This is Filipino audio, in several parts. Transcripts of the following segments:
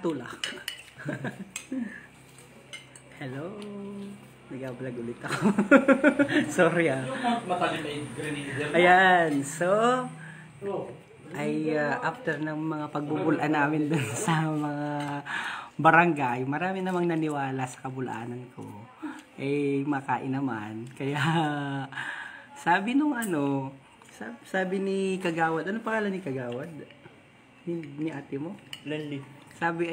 Tula. Hello. Nag-vlog ulit ako. Sorry ah. Ayan. So, after ng mga pagbubulan namin dun sa mga barangay, marami namang naniwala sa kabulaanan ko. Makain naman. Kaya, sabi nung sabi ni Kagawad, ano pangalan ni Kagawad? Ni ate mo? Lanli. Sabi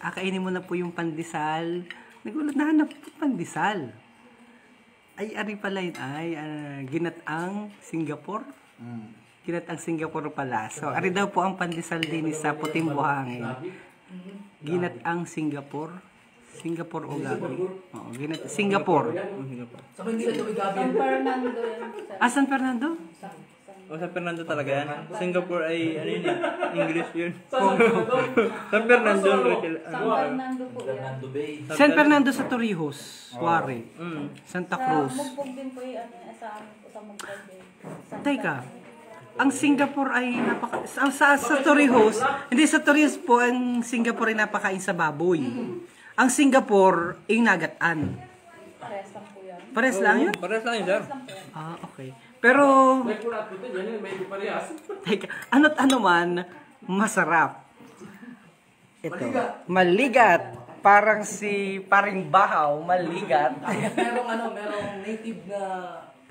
akainin mo na po yung pandesal. Nagulat na hanap po pandesal. Ari pala yun ginataang Singapore. Ginataang Singapore pala. So, ari daw po ang pandesal din sa Puting Buhangin. Ginataang Singapore. Singapore o gabi? Oo, Singapore. Sa hindi na ito gabi. San Fernando yan. San Fernando? O, San Fernando talaga yan. Singapore ay, yun English yun. San Fernando? San Fernando. San Fernando po yan. Bay. San Fernando sa Torrijos, Suarez. Santa Cruz. Sa Mugbog din po yan. Sa Mugbog din. Teka, ang Singapore ay sa Torrijos, hindi sa Torrijos po, ang Singapore ay napakain sa baboy. Ang Singapore ay nagataan. Pares lang po yan. Pares lang yun? Pares lang yun, sir. Okay. Pero, May pulat po ito, yan may parehas. teka, ano't ano man, masarap. Ito, maligat. Parang si Paring Bahaw, maligat. merong native na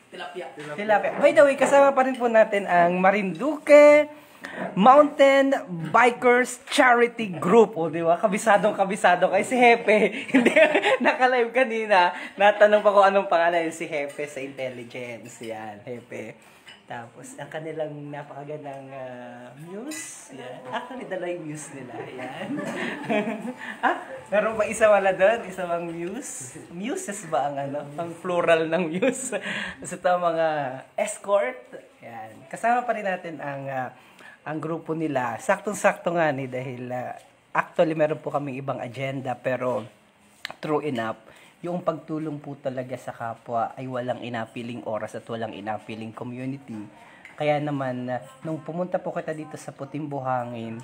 tilapia. Tilapia. By the way, kasama pa rin po natin ang Marinduque Mountain Bikers Charity Group. O, di ba? Kabisado kay si Hepe. Hindi, naka-live kanina. Natanong pa kung anong pangalan si Hepe sa intelligence. Yan, Hepe. Tapos, ang kanilang napakagandang muse. Yan. Actually, dala yung muse nila. Yan. Meron pa isa wala doon? Isa bang muse? Muses ba ang ang plural ng muse? Kasi ito mga escort. Yan. Kasama pa rin natin ang grupo nila. Saktong-sakto nga dahil actually meron po kaming ibang agenda pero true enough, yung pagtulong po talaga sa kapwa ay walang inapiling oras at walang inapiling community. Kaya naman, nung pumunta po kita dito sa Puting Buhangin,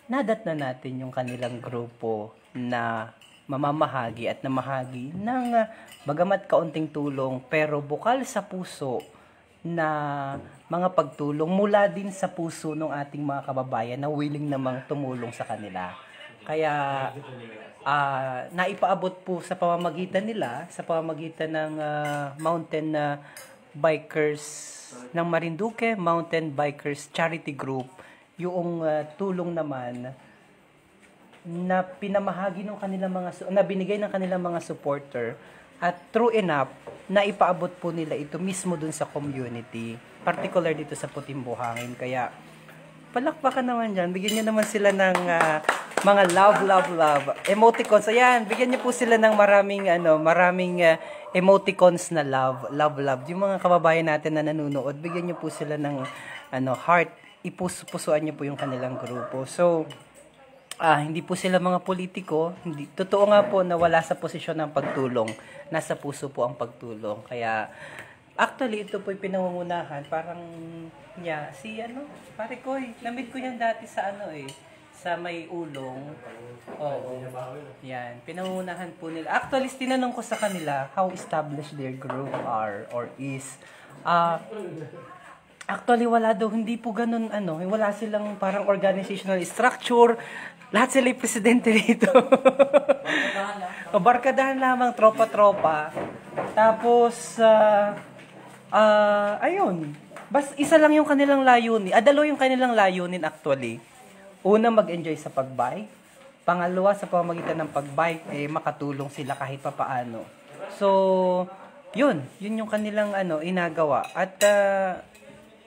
nadat na natin yung kanilang grupo na mamamahagi at namahagi ng bagamat kaunting tulong pero bukal sa puso na mga pagtulong mula din sa puso ng ating mga kababayan na willing namang tumulong sa kanila. Kaya naipaabot po sa pamamagitan nila, sa pamamagitan ng Mountain Bikers ng Marinduque, Mountain Bikers Charity Group, yung tulong naman na pinamahagi ng kanilang na binigay ng kanilang mga supporter. At true enough, naipaabot po nila ito mismo dun sa community, particular dito sa Puting Buhangin. Kaya, palakpakan naman dyan. Bigyan nyo naman sila ng mga love emoticons. Ayan, bigyan nyo po sila ng maraming emoticons na love. Yung mga kababayan natin na nanonood, bigyan nyo po sila ng heart. Ipusuan nyo po yung kanilang grupo. So, hindi po sila mga politiko. Totoo nga po na wala sa posisyon ng pagtulong. Nasa puso po ang pagtulong. Kaya, actually, ito po'y pinangungunahan. Parang, pare ko, namit ko yan dati sa sa may ulong. Oo. Yan, pinangungunahan po nila. Actually, tinanong ko sa kanila how established their group are or is. Actually, wala daw. Hindi po ganun, wala silang parang organizational structure. Lahat sila yung presidente dito. Barkadahan lamang, tropa-tropa. Tapos, ayun. Isa lang yung kanilang layunin. Dalawa yung kanilang layunin actually. Una, mag-enjoy sa pagbike. Pangalawa, sa pamamagitan ng pagbike, makatulong sila kahit papaano. So, yun yung kanilang inagawa. At,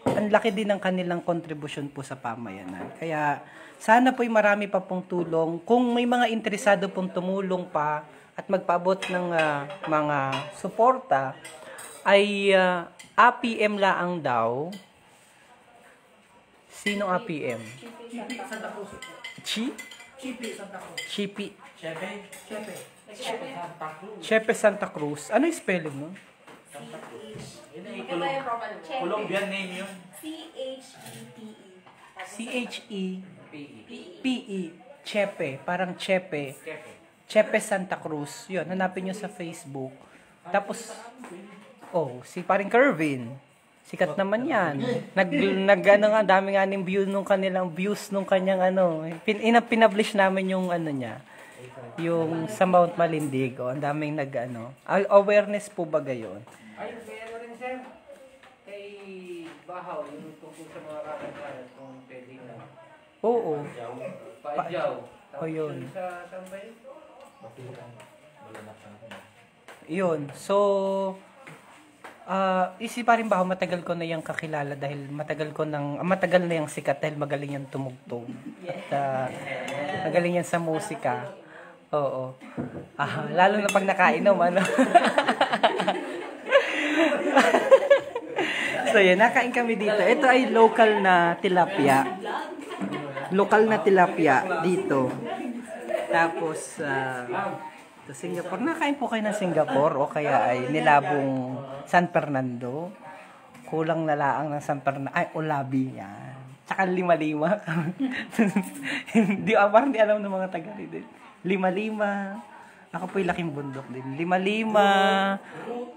ang laki din ng kanilang kontribusyon po sa pamayanan. Kaya, sana po'y marami pa pong tulong. Kung may mga interesado pong tumulong pa at magpaabot ng mga suporta, ay APM laang daw. Sinong APM? Santa Cruz. Chipi Santa Cruz. Chipi. Chepe Santa Cruz. Chepe Santa Cruz. Ano yung spelling mo? Santa Cruz. Colombian name yun. C-H-E-P-E. C-H-E-P-E. Chepe, parang Chepe. Chepe Santa Cruz. Yun, hanapin nyo sa Facebook. Tapos, si paring Kervin. Sikat naman yan. Ano nga, dami nga ng views nung kanyang ano. Pinablish namin yung ano niya. Yung sa Mount Malindig. Ang daming awareness po ba gayon? Ay, kaya rin sir. Kay Bahaw, yung tungkol sa mga kakagalan kung pwede na. Oo. Paadyaw. Yun. Sa saan ba yun? Yun. So, isipa rin ba matagal ko na yung kakilala dahil matagal na yung sikat dahil magaling yung tumugtog. At magaling yan sa musika. Oo. Lalo na pag nakainom, ano. So yun, nakain kami dito. Ito ay local na tilapia. Local na tilapia dito. Tapos, sa Singapore. Nakain po kayo ng Singapore o kaya ay nilabong San Fernando. Kulang na laang ng San Fernando. Ay, Olabi yan. Tsaka lima-lima. Hindi alam ng mga taga dito. Lima-lima. Ako po'y laking bundok din. Lima-lima.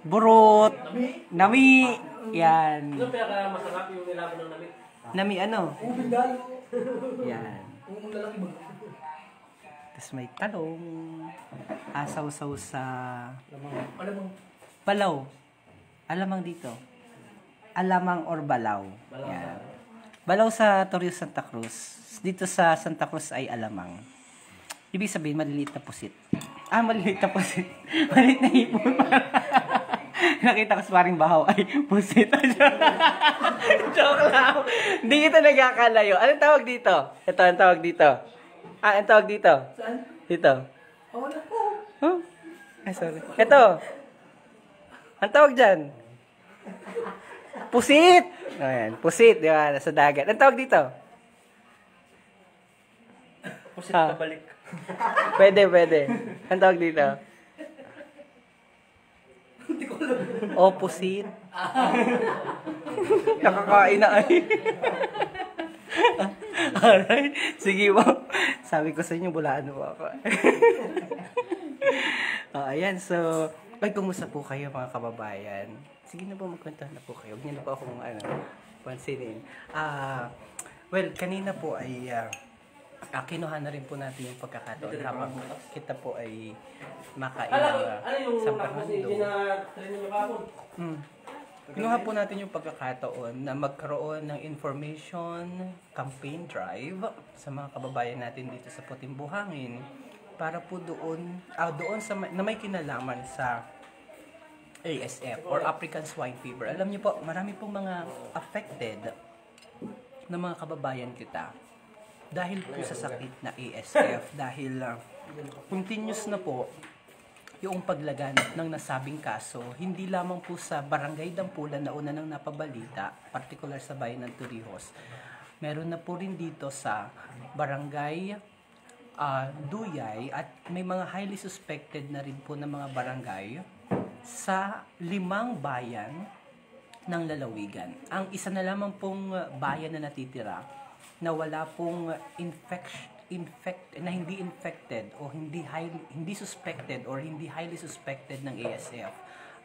Burot. Nami. Yan. Ano kaya masarap yung nilabon ng nami? Nami ano? Ubindalo. Yan. Yung lalaki ba? Tapos may talong. Asaw-saw sa Alamang. Balaw. Alamang dito. Alamang or Balaw. Yan. Balaw sa Torrio Santa Cruz. Dito sa Santa Cruz ay Alamang. Ibig sabihin, maliliit na pusit. Maliliit na pusit. Maliliit na hipon. Nakita ko sa paring Bahaw ay pusit. Joke lang. Hindi kita nagkakalayo. Anong tawag dito? Ito, ang tawag dito. Ang tawag dito? Saan? Dito. Wala po. Huh? Ay, sorry. Ito. Ang tawag dyan? Pusit! Ayan, pusit, di ba? Nasa dagat. Ang tawag dito? Pusit pabalik. Pwede. Ang tawag dito? Pusit. Nakakain na ay. Alright. Sige po. Sabi ko sa inyo, bulaan mo ako. Ayan, so, kumusta po kayo mga kababayan? Sige na po, magkwento na po kayo. Huwag niyo na po akong pansinin. Well, kanina po ay kinuha na rin po natin yung pagkakataon habang kita po ay makain ng San Fernando. Kinuha po natin yung pagkakataon na magkaroon ng information campaign drive sa mga kababayan natin dito sa Puting Buhangin para po doon sa na may kinalaman sa ASF or African Swine Fever. Alam niyo po, marami pong mga affected na mga kababayan kita dahil po sa sakit na ASF, dahil continuous na po yung paglaganap ng nasabing kaso, hindi lamang po sa Barangay Dampulan na una nang napabalita, particular sa bayan ng Torrijos. Meron na po rin dito sa Barangay Duyay at may mga highly suspected na rin po ng mga barangay sa 5 bayan ng lalawigan. Ang isa na lamang pong bayan na natitira na wala pong hindi infected o hindi suspected or hindi highly suspected ng ASF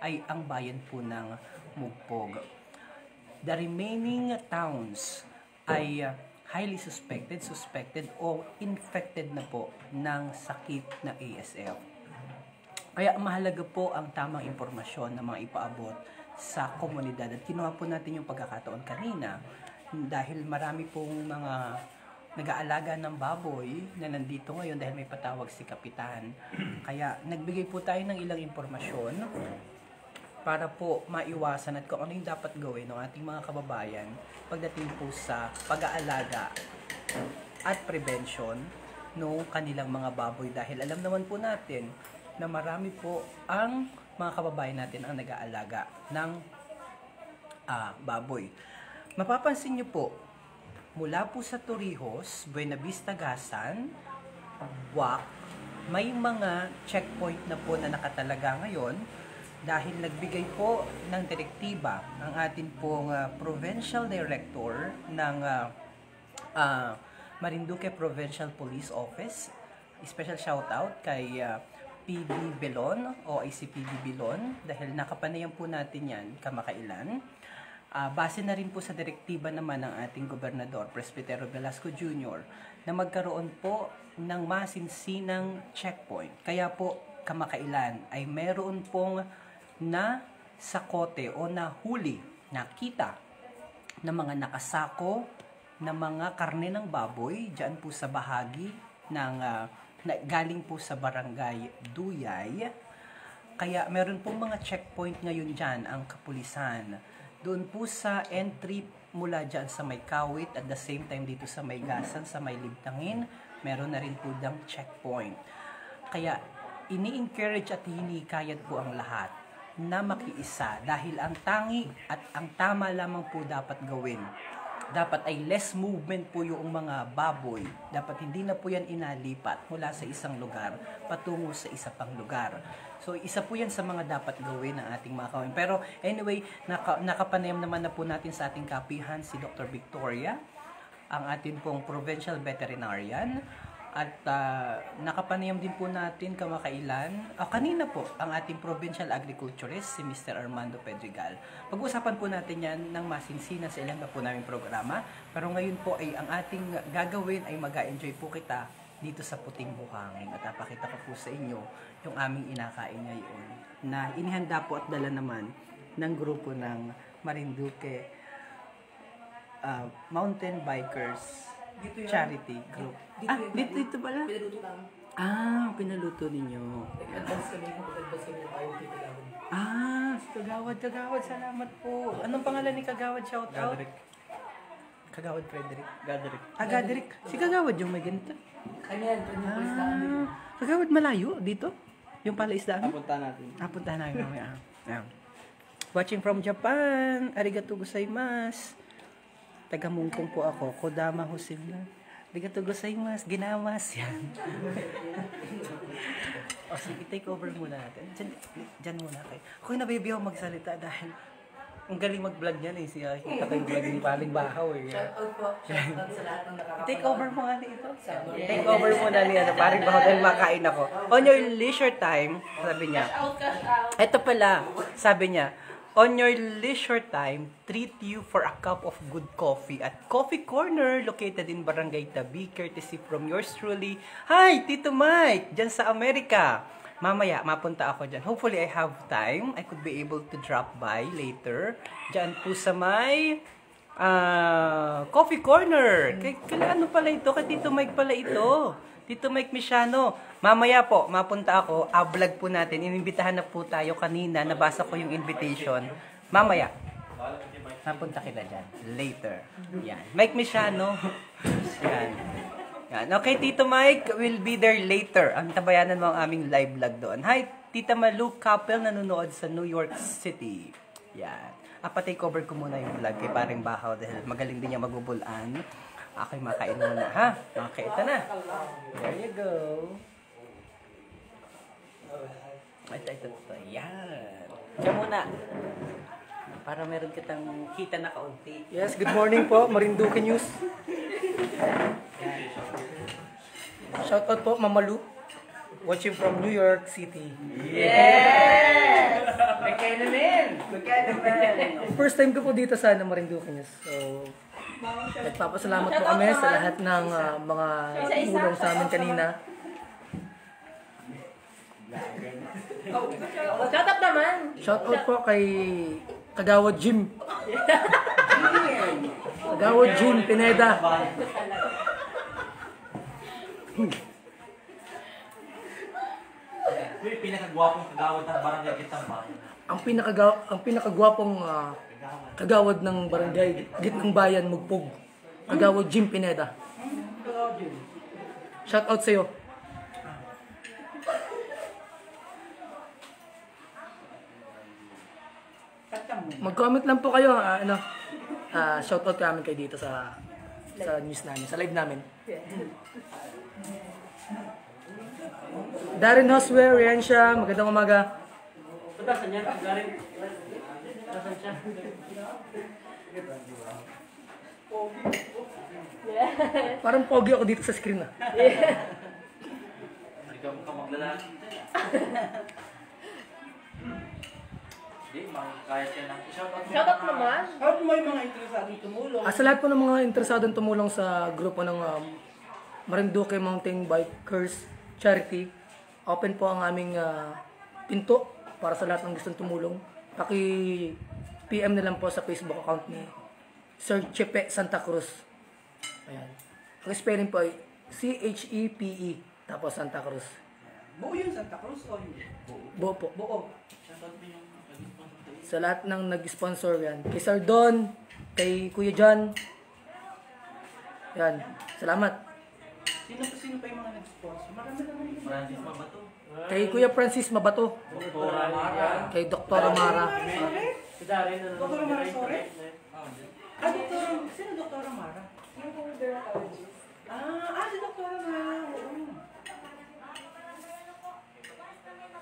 ay ang bayan po ng Mugpog. The remaining towns ay highly suspected o infected na po ng sakit na ASF. Kaya mahalaga po ang tamang impormasyon na mga ipaabot sa komunidad. At kinuha po natin yung pagkakataon kanina dahil marami pong mga nag-aalaga ng baboy na nandito ngayon dahil may patawag si Kapitan. Kaya nagbigay po tayo ng ilang impormasyon para po maiwasan at kung ano yung dapat gawin ng ating mga kababayan pagdating po sa pag-aalaga at prevention ng kanilang mga baboy. Dahil alam naman po natin na marami po ang mga kababayan natin ang nag-aalaga ng baboy. Mapapansin niyo po, mula po sa Torrijos, Buena Vista, Gasan, WAC, may mga checkpoint na po na nakatalaga ngayon dahil nagbigay po ng direktiba ang ating pong Provincial Director ng Marinduque Provincial Police Office. Special shoutout kay PD Belon o ICPD Belon dahil nakapanayan po natin yan kamakailan. Base na rin po sa direktiba naman ng ating Gobernador Presbytero Velasco Jr. na magkaroon po ng masinsinang checkpoint. Kaya po kamakailan ay meron pong na sakote o nahuli, nakita na mga nakasako na mga karne ng baboy dyan po sa bahagi ng galing po sa barangay Duyay. Kaya meron pong mga checkpoint ngayon dyan ang kapulisan. Doon po sa entry mula dyan sa may Kawit at the same time dito sa may Gasan, sa may Libtangin, meron na rin po dang checkpoint. Kaya ini-encourage at hinikayat po ang lahat na makiisa dahil ang tangi at ang tama lamang po dapat gawin. Dapat ay less movement po yung mga baboy. Dapat hindi na po yan inalipat mula sa isang lugar patungo sa isa pang lugar. So, isa po yan sa mga dapat gawin ng ating mga kawin. Pero anyway, nakapanayam naman na po natin sa ating kapihan si Dr. Victoria, ang ating pong provincial veterinarian. At nakapanayam din po natin kamakailan, kanina po, ang ating provincial agriculturist, si Mr. Armando Pedregal. Pag-usapan po natin yan ng masinsina sa ilang na po naming programa. Pero ngayon po ay ang ating gagawin ay mag-enjoy po kita dito sa Puting Buhangin. At napakita ko po sa inyo yung aming inakain ngayon na inihanda po at dala naman ng grupo ng Marinduque Mountain Bikers Charity Group. Dito pala? Pinaluto lang. Pinaluto ninyo. Advance kami ng ayaw pipilawin. Si Kagawad, salamat po. Anong pangalan ni Kagawad? Shout out? Kagawad Frederick. Gaderick. Si Kagawad yung may ganito. Kanyan, palaisdaan. Kagawad malayo dito? Yung palaisdaan? Punta natin mamaya. Ayan. Watching from Japan. Arigato gozaimasu. Taga-Mungkong po ako. Kodama Hosina. Arigato gozaimasu. Ginamas. Yan. Sige, take over muna natin. Diyan muna kayo. Ako'y nabibiyaw magsalita dahil ang galing mag-vlog niyan eh. Kita ko yung vlog ni Paling Bahaw eh. Shoutout po. Shoutout sa lahat ng nakakapanood. Take over mo nga ito. Take over muna ni Paling Bahaw dahil makain ako. On your leisure time, sabi niya. Ito pala, sabi niya, on your leisure time, treat you for a cup of good coffee at Coffee Corner located in Barangay Tabi, courtesy from yours truly. Hi, Tito Mike! Diyan sa Amerika. Mamaya, mapunta ako dyan. Hopefully, I have time. I could be able to drop by later. Diyan po sa may Coffee Corner. Ano pala ito? Kay Tito Mike pala ito. Tito Mike Misiano. Mamaya po, mapunta ako. Vlog po natin. Inimbitahan na po tayo kanina. Nabasa ko yung invitation. Mamaya. Mapunta kita dyan. Later. Yan. Mike Misiano. Yan. Yan. Okay, Tito Mike, we'll be there later. Ang tabayanan mo ang aming live vlog doon. Hi, Tita Malu couple nanonood sa New York City. Yan. Pa-take over ko muna yung vlog kay Paring Bahaw dahil magaling din niya magbubulan. Ako'y makain muna, ha? Okay, ito na. There you go. Ito. Yan. Diyan muna. Para meron kitang kita na kaunti. Yes, good morning po, Marinduque News. Shoutout po, Mamalu. Watching from New York City. Yes! First time ko po dito sa Marinduque News. So, nagpapasalamat po kami sa lahat ng mga tulong sa amin kanina. Shoutout naman! Shoutout po kay Kagawad Jim. Kagawad Jim Pineda. Pinakagwapong kagawad ng barangay Gitnang Bayan. Ang pinakagwapong kagawad ng barangay Gitnang Bayan, Mugpog. Kagawad Jim Pineda. Shoutout sa'yo. Mag-comment lang po kayo, shoutout kami kayo dito sa news namin, sa live namin. Darren Hoswe, Rian siya, magandang umaga. Saan yan? Galing? Saan siya? Parang pogi ako dito sa screen ah. Hindi ka mukhang maglalaki. Hindi, kaya siya ng Shoutout naman. At may mga interesadong tumulong. Sa lahat po ng mga interesadong tumulong sa grupo ng Marinduque Mountain Bikers Charity, open po ang aming pinto para sa lahat ng gustong tumulong. Paki-PM na lang po sa Facebook account ni Sir Chepe Santa Cruz. Ayan. Ang spelling po ay CHEPE tapos Santa Cruz. Buo yung Santa Cruz o hindi? Buo po. Buo. Sa lahat ng nag-sponsor yan. Kay Sir Don, kay Kuya John. Yan. Salamat. Sino pa yung mga nag-sponsor? Marami naman yung Francis Mabato. Kay Kuya Francis Mabato. Kay Dr. Amara. Dr. Amara, sorry? Sino Dr. Amara? Yung pong dermatologist. Si Dr. Amara. Oo.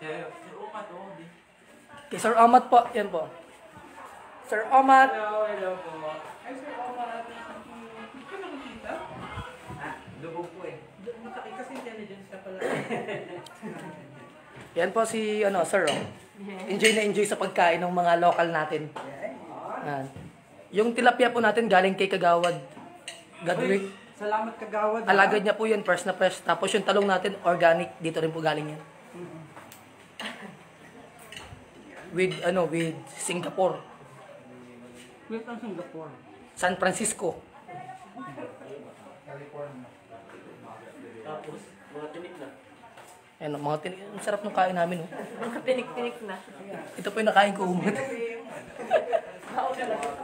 Si Upa to. Kay Sir Amat po. Yan po. Sir Amat. Hello po. Ay, Sir Amara. Hindi ka nakikita? Lubog po eh. Nakakita kasi intelligence ka pala. Yan po si Sir. Enjoy na enjoy sa pagkain ng mga local natin. Yan. Yung tilapia po natin galing kay Kagawad Gadwick. Salamat Kagawad. Alagad niya po yun, fresh na fresh. Tapos yung talong natin, organic. Dito rin po galing yan. With Singapore. Wait ang Singapore. San Francisco. Tapos, mga tinik na. Ayan, mga ang sarap ng kain namin. Oh. Mga tinik-tinik na. Ito po yung nakain ko.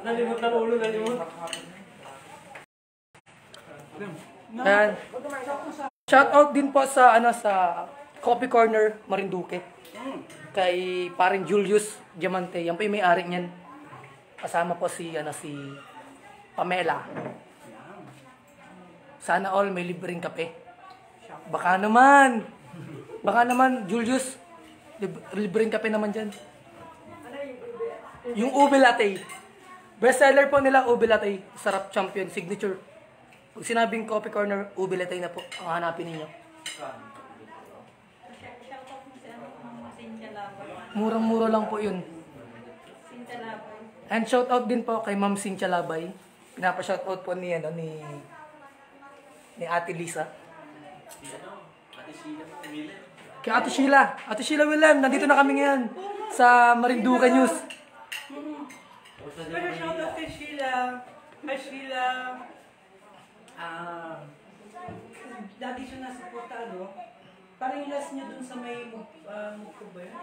Nalimot na ulo, nalimot. Ayan. Shout out din po sa sa Coffee Corner Marinduque. Kay paring Julius Diamante. Yan po yung may-ari niyan. Kasama po si Pamela. Sana all may libreng kape. Baka naman, Julius. Libreng kape naman dyan. Yung ube latte. Best seller po nila, ube latte. Sarap champion, signature. Pag sinabing Coffee Corner, ube latte na po ang hanapin ninyo. Shoutout mo si Cynthia Labay. Murang-mura lang po yun. Cynthia Labay. And shoutout din po kay Ma'am Cynthia Labay. Pinapa-shoutout po ni Ate Lisa. Kay Ate Sheila. Ate Sheila Willem, nandito na kami ngayon sa Marinduque News. Pero shoutout kay Sheila. Hi Sheila. Dati siya nasuporta, parang yung last niya dun sa may mukha ba yun?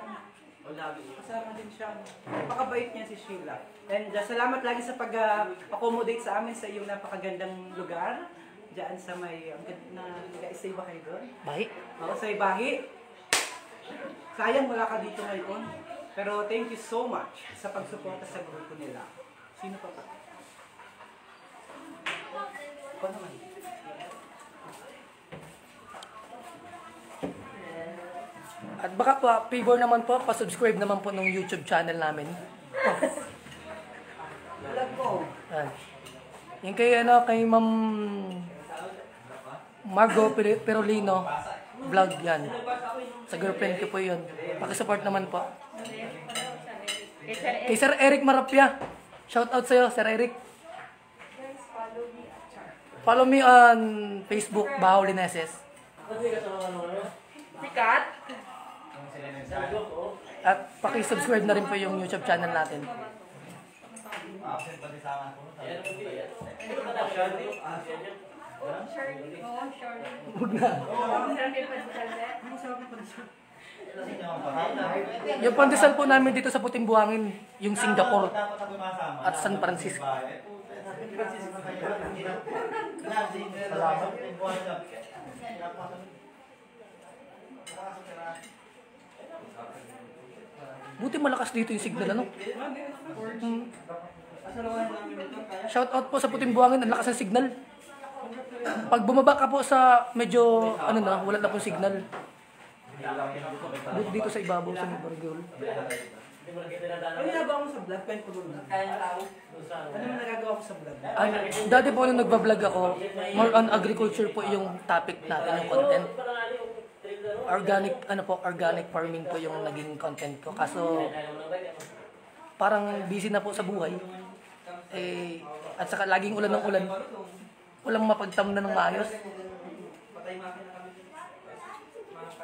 Kasama din siya. Napakabait niya si Sheila. And salamat lagi sa pag-accommodate sa amin sa iyong napakagandang lugar. Diyan sa may, nag-stay ba kayo doon? Bahi. Oo, sa Ibahi. Sayang wala ka dito ngayon. Pero thank you so much sa pagsuporta sa grupo nila. Sino pa ba? Ako naman. At baka po, favor naman po, pa-subscribe naman po ng YouTube channel namin. Vlog ko. Yan. Yung kay Ma'am Margo Perolino vlog yan. Sa girlfriend ko po yun. Pakisupport naman po. Kay Sir Eric Marapia. Shout out sa'yo, Sir Eric. Follow me on Facebook, Bahaw Lineses. Sikat? At pakisubscribe na rin po yung YouTube channel natin. Shirley. Oo, Shirley. Huwag na. Shirley Padsalde. Yung pandesal po namin dito sa Puting Buhangin, yung Singapore at San Francisco. Buti malakas dito yung signal, ano? Shout out po sa Puting Buhangin, ang lakas ng signal. Pag bumaba ka po sa medyo, wala na pong signal. Dito sa ibabaw sa Bargol. Ano ginagawa mo sa vlog? Kwento mo na. Ano mo nagagawa mo sa vlog? Dati po nung nagbablog ako, more on agriculture po yung topic natin, yung content. Organic farming po yung naging content ko. Kaso, parang busy na po sa buhay. At saka laging ulan ng ulan. Walang mapagtamnan ng maayos.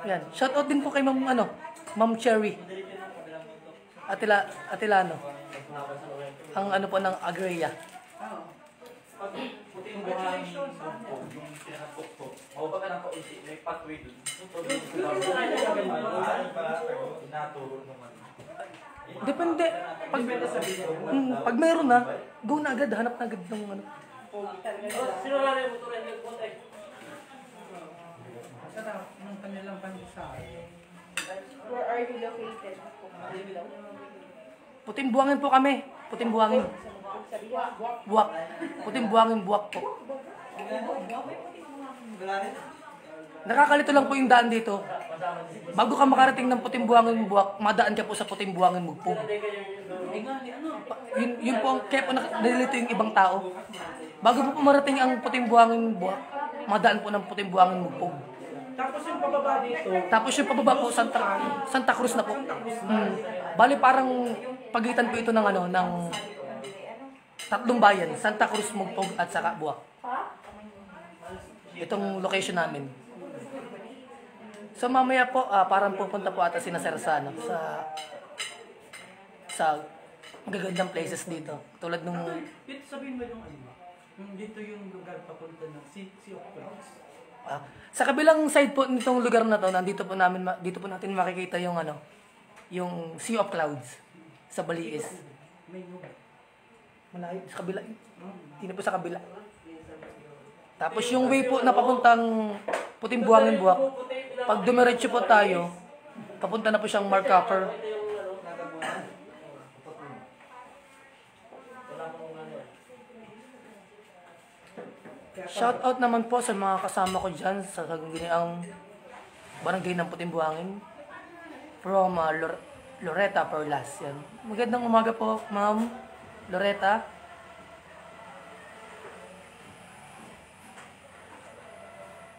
Yan. Shoutout din po kay Ma'am Cherry. Atilano. Ang po ng Agria. Depende. Pag meron na, go na agad. Hanap na agad ng Sarap ng kanilang pandesal. Where are you located? Puting buwangin po kami. Puting buwangin. Buwak. Puting buwangin buwak po. Nakakalito lang po yung daan dito. Bago ka makarating ng puting buwangin buwak, madaan ka po sa puting buwangin mugpog. Yun po, kaya po nalilito yung ibang tao. Bago po marating ang puting buwangin buwak, madaan po ng puting buwangin mugpog. Tapos yung pababa dito. Tapos yung pababa po, Santa Cruz na po. Bali parang pagitan po ito ng ng tatlong bayan, Santa Cruz, Mugpog at saka Buwak. Itong location namin. So mamaya po, parang pupunta po ata si Sir sa magagandang places dito. Tulad nung... Dito sabihin mo yung dito yung lugar papunta ng Sea of Clouds. Sa kabilang side po nitong lugar na to, dito po natin makikita yung yung Sea of Clouds sa Baliis. Malayo sa kabila. Hindi po sa kabila. Tapos yung way po na papuntang Puting Buwangin Buwak, pag dumiretso po tayo, papunta na po siyang Mark Copper. Shout out naman po sa mga kasama ko dyan sa ang barangay ng Puting Buwangin from Loretta Perlas. Yan. Magandang umaga po, Ma'am Loretta.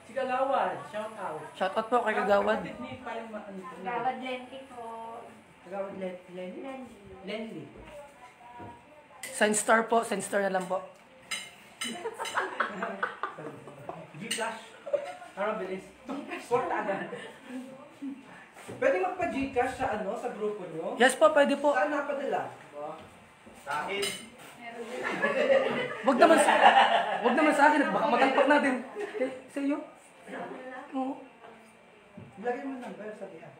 Si Kagawad, shout out. Shout out po kay Kagawad. Gawad Lenky po. Kagawad Lenly. Signstar po, Signstar na lang po. Gcash. Para bilis. Sport agad. Pwede magpa-Gcash sa sa grupo nyo? Yes po, pwede po. Saan napadala? Sa akin. Wag naman sa akin, baka matalpak natin. Sa iyo? Oo. Lagay mo number sa diyan.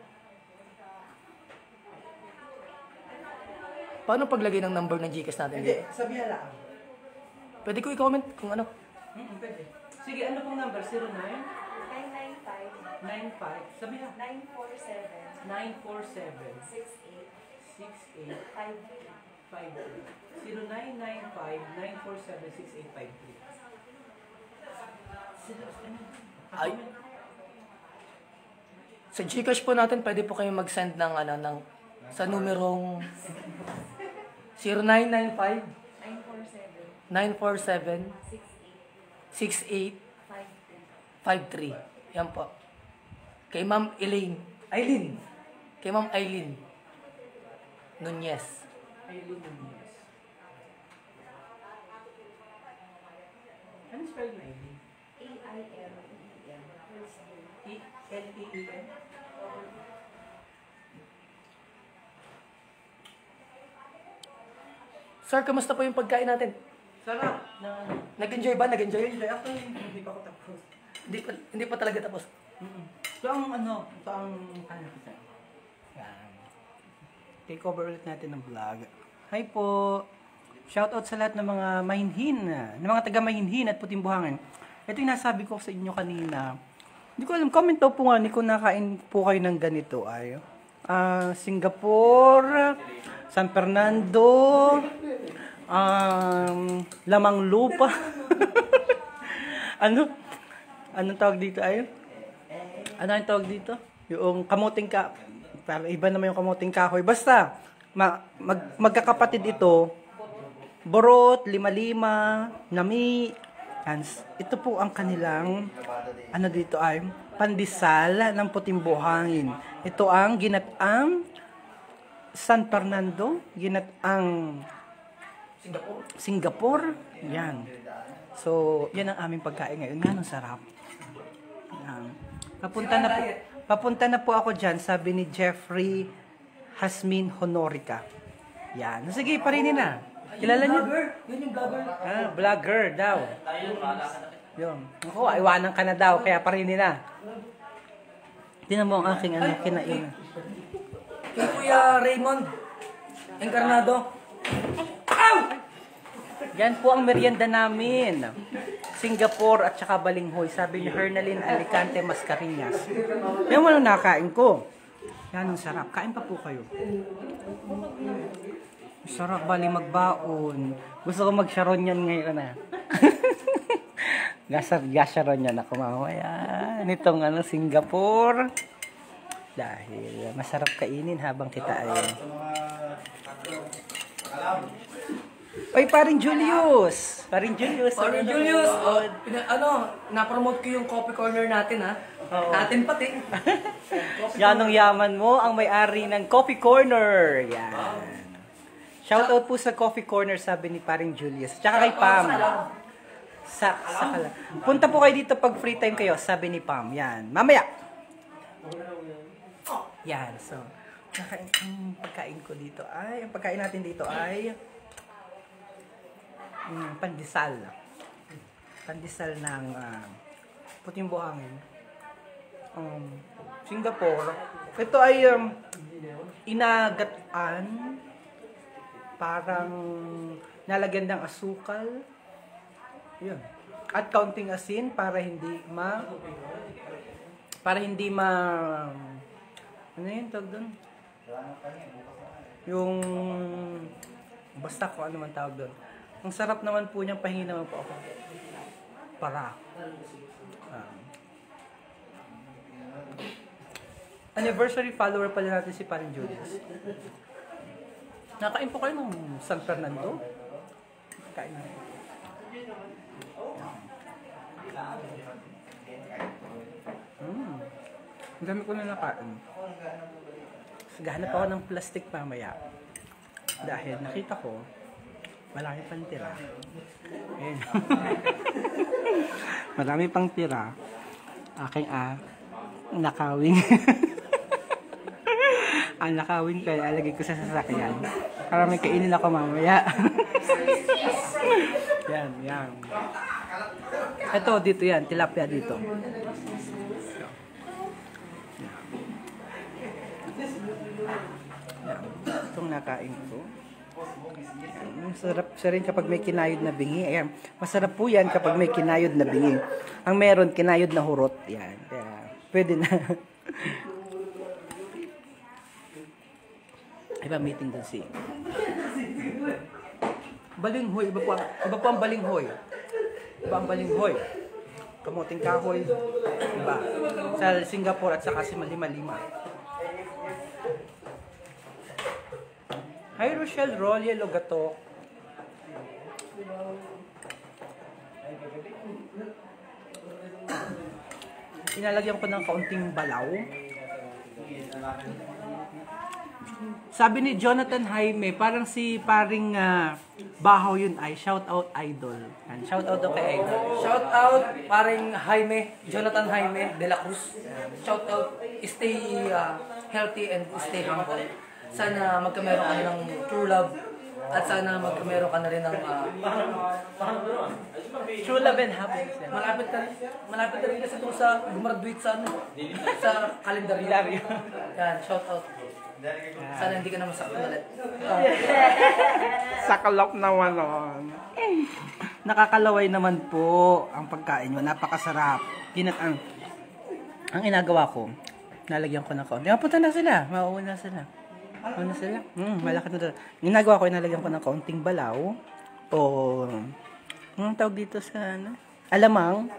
Paano paglagay ng number ng Gcash natin? Hindi, sabihan lang. Pwede ko i-comment kung ano. Pwede. Sige, ano pong number? 09? 995 95. Sabihan. 947 947 68 68 53. 0995-947-6853. Ay. Sa Gcash po natin, pwede po kayo mag-send ng sa numerong 0995 947 68 53. Yan po. Kay Ma'am Aileen. Kay Ma'am Aileen Nunez. Aileen Nunez. Ano spell na Aileen? AILEEN. L-E-E-N? Sir, kamusta po yung pagkain natin? Sarap. Nag-enjoy ba? Nag-enjoy? Actually, hindi pa ako tapos. Hindi pa talaga tapos. Ito ang kita. Yan. Take over ulit natin ng vlog. Hi po. Shoutout sa lahat ng mga mahinhin, ng mga taga Mahinhin at Puting Buhangin. Ito yung nasabi ko sa inyo kanina. Hindi ko alam, comment daw po nga, hindi ko nakain po kayo ng ganito ay. Singapore, San Fernando, Lamang Lupa. Anong tawag dito ay? Ano ang tawag dito? Yung kamuting parang iba naman yung kamuting kahoy. Basta, magkakapatid ito. Borot, lima-lima, nami. Yan. Ito po ang kanilang, ano dito ay, pandesal ng puting buhangin. Ito ang ginataang San Fernando, ginataang Singapore. Yan. So, yan ang aming pagkain ngayon. Yan ang sarap. Yan. Papunta na po ako dyan, sabi ni Jeffrey Hasmin Honorica. Yan. Sige, parinin na. Kilala niyo? Yun yung vlogger. Vlogger daw. Yun. Ako, iwanan ka na daw, kaya parinin na. Tingnan mo ang aking kinain. Kay Kuya Raymond Encarnado. Ow! Yan po ang merienda namin. Singapore at saka balinghoy. Sabi ni Hernalyn Alicante Mascareñas. Yan mo lang nakain ko. Yan ang sarap. Kain pa po kayo. Sarap bali magbaon. Gusto ko mag-sharon yan ngayon na. Gasharon yan ako mamaya. Nitong Singapore. Dahil masarap kainin habang kita ay... Oy, paring Julius! Paring Julius! Paring Julius! Na-promote ko yung coffee corner natin, ha? Oo. Natin pati. Yan ang yaman mo, ang may-ari ng Coffee Corner. Yan. Shoutout po sa Coffee Corner, sabi ni paring Julius. Tsaka kay Pam. Punta po kayo dito pag free time kayo, sabi ni Pam. Yan. Mamaya! Yan. So, ang pagkain ko dito ay, ang pagkain natin dito ay pandesal. Pandesal ng puting buhangin. Singapore. Ito ay inagatan. Parang nalagyan ng asukal. Yun. At kaunting asin para hindi ano yun tawag doon? Yung basta ko ano man tawag doon. Ang sarap naman po niyang pahingi naman po ako. Para. Anniversary follower pala natin si Paring Julius. Nakain po kayo ng San Fernando? Kain na. Ang dami ko na nakain. Gahanap ako ng plastic mamaya. Dahil nakita ko, marami pang tira. Ayan. Marami pang tira. Aking nakawing. Ang nakawin ko, alagay ko sa sasakyan. Para may kainin ako mamaya. Yan. Ito, dito yan. Tilapia dito. Yan. Itong nakain ko. Masarap siya rin kapag may kinayod na bingi. Ayan. Masarap po yan kapag may kinayod na bingi. Ang meron, kinayod na hurot. Yan. Kaya, pwede na. Iba meeting dun si balinghoy. Iba po ang balinghoy. Iba ang balinghoy. Kamuting kahoy. Iba. Sa Singapore at saka si Malima-lima. Hi Rochelle Rolle Logato. Inalagyan ko ng kaunting balaw. Sabi ni Jonathan Jaime, parang si paring Bahaw yun ay, shout out idol. And shout out daw kay idol. Shout out paring Jaime, Jonathan Jaime de la Cruz. Shout out, stay healthy and stay humble. Sana magkameron ka ng true love at sana magkameron ka na rin ng True love and happiness. malapit na rin kasi ito sa gumraduate sa sa kalendaryo. Yan, shout out. Sana hindi ka na masaktan ulit. Sakalap naman nun. Nakakalaway naman po ang pagkain nyo. Napakasarap. Ang inagawa ko, nalagyan ko ng kaunti. Punta na sila. Mauuna sila. Malaki na doon. Ginagawa ko, inalagyan ko ng kaunting balaw. O, anong tawag dito sa alamang.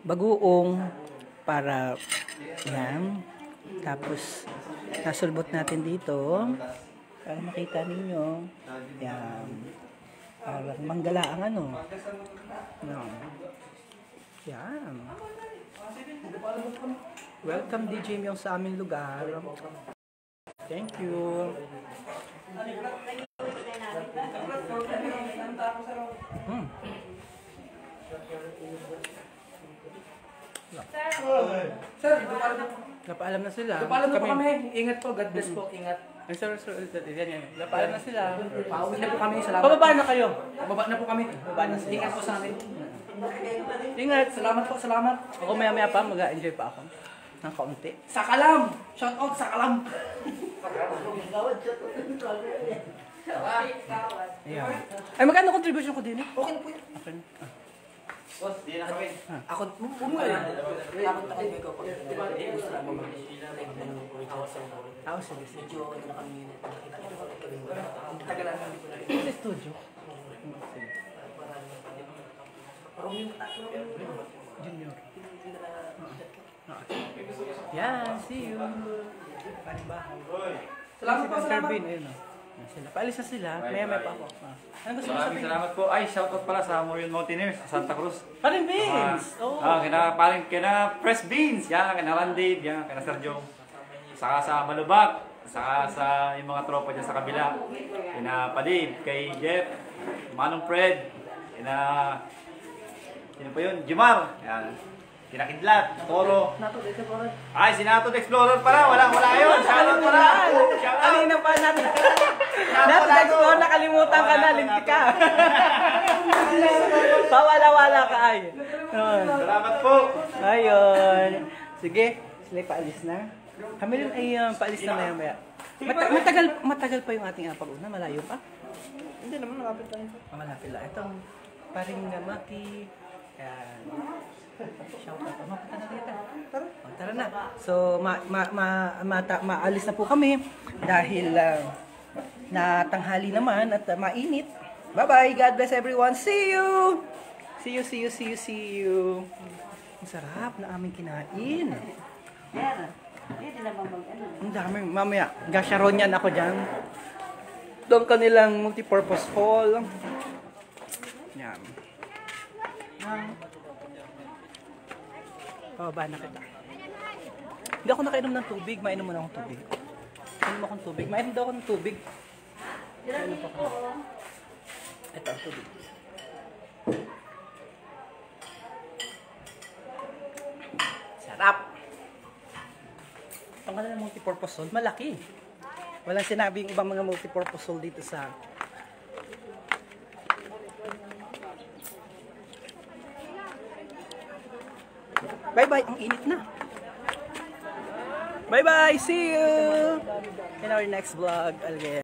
Bagoong. Para, yan. Tapos, nasulbot natin dito. Para makita ninyo. Yan. Parang manggala ang ano. Yan. Yan. Welcome DJ Myong sa aming lugar. Thank you. Sir, Napaalam na sila. paalam na po kami. Ingat po. God bless po. Ingat. Ay, sir, yan. Napaalam na sila. Pauwi na po kami. Salamat. Pababa na kayo. Baba na po kami. Baba na sila. Ingat po sa amin. Ingat. Salamat po. Salamat. Ako maya-maya pa, mag-enjoy pa ako. Ng kaunti. Sa Kalam. Shout out sa Kalam. Ayan. Ay, magkano contribution ko din eh? Okay na po yun. Okay. Ako, umuwi. Takot na kayo ko. Sige. Medyo ano na kami. Tagal lang. Sa studio. Junior. Yan, see you. Salamat po. Salamat. Turbine, ayun o. Sila. Paalis na sila. Maya pa ako. Ano gusto mo Maraming sabihin? salamat po. Ay, shoutout pala sa Morion Mountaineers, sa Santa Cruz. Parin Beans! Oo. Kina Fresh Beans, yan, kina Randy, yan, kina Sergio. Saka sa Malubak, saka sa yung mga tropa dyan sa kabila. Kina Padib, kay Jeff, Manong Fred, sino pa yun? Jimar, yan. Kina Kidlat, Toro. Ay, si Nato the Explorer pala, wala yun. Shoutout pala. Shoutout. Kanina pa natin. Natin nakalimutan ka na, linti ka. Pawala-wala ka ay. Salamat po. Ayun. Sige, sila paalis na. Kami rin ay paalis na maya-maya. Matagal pa yung ating pag-una. Malayo pa. Hindi naman, nakapit tayo. Malapit lang. Itong paring Maki. Yan. Shout out. Mapita na kita. Tara na. So, maalis na po kami dahil natanghali naman at mainit. Bye-bye. God bless everyone. See you! See you. Ang sarap na aming kinain. Ang dami. Mamaya, gasyaronyan ako dyan. Doon kanilang multipurpose hall. Yan. Pababa na kita. Hindi ako nakainom ng tubig. Mainom muna akong tubig. Mainom akong tubig. Mainom daw ako ng tubig. Mainom pa ako. Ito ang tubig. Sarap! Ang kanilang multipurpose hall, malaki. Walang sinabing ibang mga multipurpose hall dito sa bye-bye! Ang init na! Bye-bye! See you! In our next vlog again.